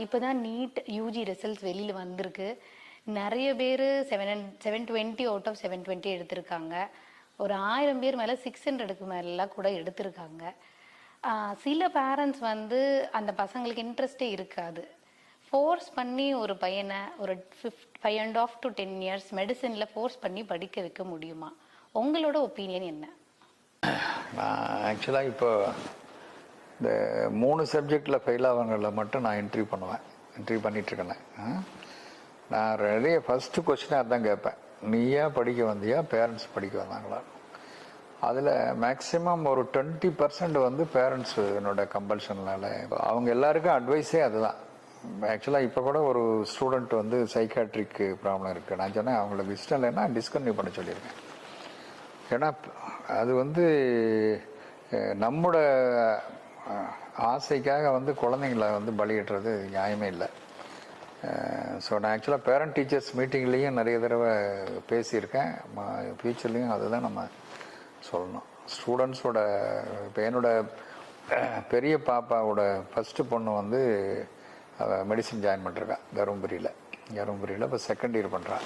இப்போ தான் NEET UG results வெளியில் வந்திருக்கு. நிறைய பேர் 720 அவுட் ஆஃப் 720 எடுத்திருக்காங்க. ஒரு 1000 பேர் மேலே 600க்கு மேலாம் கூட எடுத்திருக்காங்க. சில பேரண்ட்ஸ் வந்து அந்த பசங்களுக்கு இன்ட்ரெஸ்டே இருக்காது. ஃபோர்ஸ் பண்ணி ஒரு பையனை ஒரு 5.5 to 10 years மெடிசனில் ஃபோர்ஸ் பண்ணி படிக்க வைக்க முடியுமா? உங்களோட ஒப்பீனியன் என்ன? நான் ஆக்சுவலாக இப்போ இந்த 3 சப்ஜெக்டில் ஃபெயில் ஆகவங்களில் மட்டும் நான் என்ட்ரி பண்ணுவேன். என்ட்ரி பண்ணிகிட்ருக்கேன். நான் நிறைய ஃபஸ்ட்டு கொஸ்டினாக தான் கேட்பேன். நீயா படிக்க வந்தியா, பேரண்ட்ஸ் படிக்க வந்தாங்களா? அதில் மேக்ஸிமம் ஒரு 20% வந்து பேரண்ட்ஸ் என்னோட கம்பல்ஷனால். அவங்க எல்லாருக்கும் அட்வைஸே அதுதான். ஆக்சுவலாக இப்போ கூட ஒரு ஸ்டூடெண்ட் வந்து சைக்காட்ரிக் ப்ராப்ளம் இருக்குது. நான் சொன்னேன் அவங்களுக்கு இஷ்டம் இல்லைன்னா டிஸ்கன்டினியூ பண்ண சொல்லியிருக்கேன். ஏன்னா அது வந்து நம்மோட ஆசைக்காக வந்து குழந்தைங்கள வந்து பலியிடுறது நியாயமே இல்லை. ஸோ நான் ஆக்சுவலாக பேரண்ட் டீச்சர்ஸ் மீட்டிங்லேயும் நிறைய தடவை பேசியிருக்கேன். ஃபியூச்சர்லேயும் அதுதான் நம்ம சொல்லணும். ஸ்டூடெண்ட்ஸோட இப்போ என்னோட பெரிய பாப்பாவோட ஃபஸ்ட்டு பொண்ணு வந்து மெடிசன் ஜாயின் பண்ணிருக்கா தருமபுரியில் இப்போ செகண்ட் இயர் பண்ணுறான்.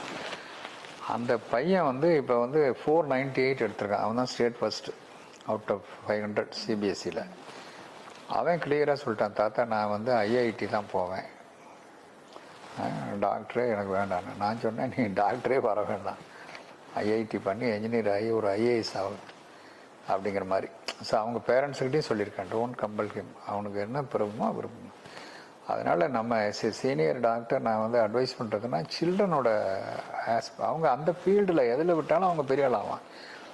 அந்த பையன் வந்து இப்போ வந்து 498 எடுத்திருக்கான். அவன் தான் ஸ்டேட் ஃபஸ்ட்டு அவுட் ஆஃப் 500 சிபிஎஸ்சியில். அவன் கிளியராக சொல்லிட்டான், தாத்தா நான் வந்து ஐஐடி தான் போவேன், டாக்டரே எனக்கு வேண்டான்னு. நான் சொன்னேன், நீ டாக்டரே வர வேண்டாம், ஐஐடி பண்ணி என்ஜினியர் ஆகி ஒரு ஐஏஎஸ் ஆகும் அப்படிங்கிற மாதிரி. ஸோ அவங்க பேரண்ட்ஸுக்கிட்டையும் சொல்லியிருக்கேன், டோன்ட் கம்பல் ஹிம், அவனுக்கு என்ன விருப்பமோ. அதனால் நம்ம சீனியர் டாக்டர் நான் வந்து அட்வைஸ் பண்ணுறதுன்னா சில்ட்ரனோட அவங்க அந்த ஃபீல்டில் எதில் விட்டாலும் அவங்க பெரிய ஆள் ஆவான்.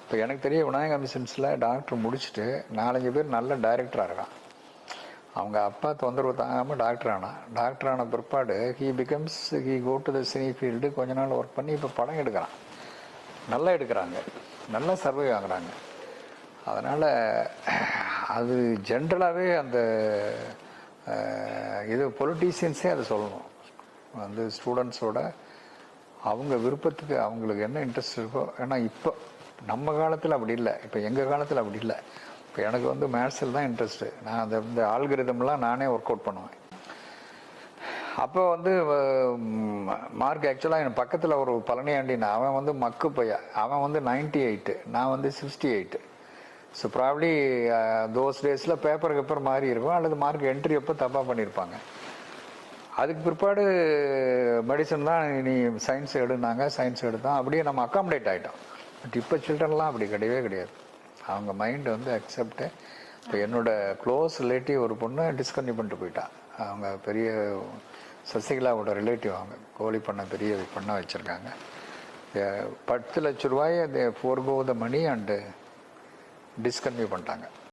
இப்போ எனக்கு தெரிய விநாயகா மிஷன்ஸில் டாக்டர் முடிச்சுட்டு 4-5 பேர் நல்ல டைரக்டராக இருக்கான். அவங்க அப்பா தொந்தரவு தாங்காமல் டாக்டர் ஆன பிற்பாடு he go to the cine field. கொஞ்ச நாள் ஒர்க் பண்ணி இப்போ படம் எடுக்கிறான், நல்லா எடுக்கிறாங்க, நல்லா சர்வை ஆகுறாங்க. அதனால் அது ஜென்ரலாகவே அந்த இது பொலிட்டீஷியன்ஸே அதை சொல்லணும். வந்து ஸ்டூடெண்ட்ஸோட அவங்க விருப்பத்துக்கு அவங்களுக்கு என்ன இன்ட்ரெஸ்ட் இருக்கோ. ஏன்னா இப்போ நம்ம காலத்தில் அப்படி இல்லை, இப்போ எங்கள் காலத்தில் அப்படி இல்லை. இப்போ எனக்கு வந்து மேத்ஸில் தான் இன்ட்ரெஸ்ட்டு. நான் இந்த ஆல்கிரிதம்லாம் நானே ஒர்க் அவுட் பண்ணுவேன். அப்போ வந்து மார்க் ஆக்சுவலாக என் பக்கத்தில் ஒரு பழனியாண்டின் அவன் வந்து மக்கு பையன், அவன் வந்து 98, நான் வந்து 68. ஸோ ப்ராப்ளி தோஸ் டேஸில் பேப்பர் மாறி இருக்கும், அல்லது மார்க் என்ட்ரி எப்போ தப்பாக பண்ணியிருப்பாங்க. அதுக்கு பிற்பாடு மெடிசன் தான் நீ சயின்ஸ் எடுனாங்க, சயின்ஸ் எடுத்தான், அப்படியே நம்ம அக்காமடேட் ஆகிட்டோம். பட் இப்போ சில்ட்ரன்லாம் அப்படி கிடையாது. அவங்க மைண்ட் வந்து அக்செப்டு. இப்போ என்னோட க்ளோஸ் ரிலேட்டிவ் ஒரு பொண்ணு டிஸ்கன்டினியூ பண்ணிட்டு போயிட்டான். அவங்க பெரிய சசிகலாவோட ரிலேட்டிவ், அவங்க கோழி பண்ண பெரிய பண்ண வச்சுருக்காங்க. 10 லட்ச ரூபாயை forgo the money and discontinue பண்ணிட்டாங்க.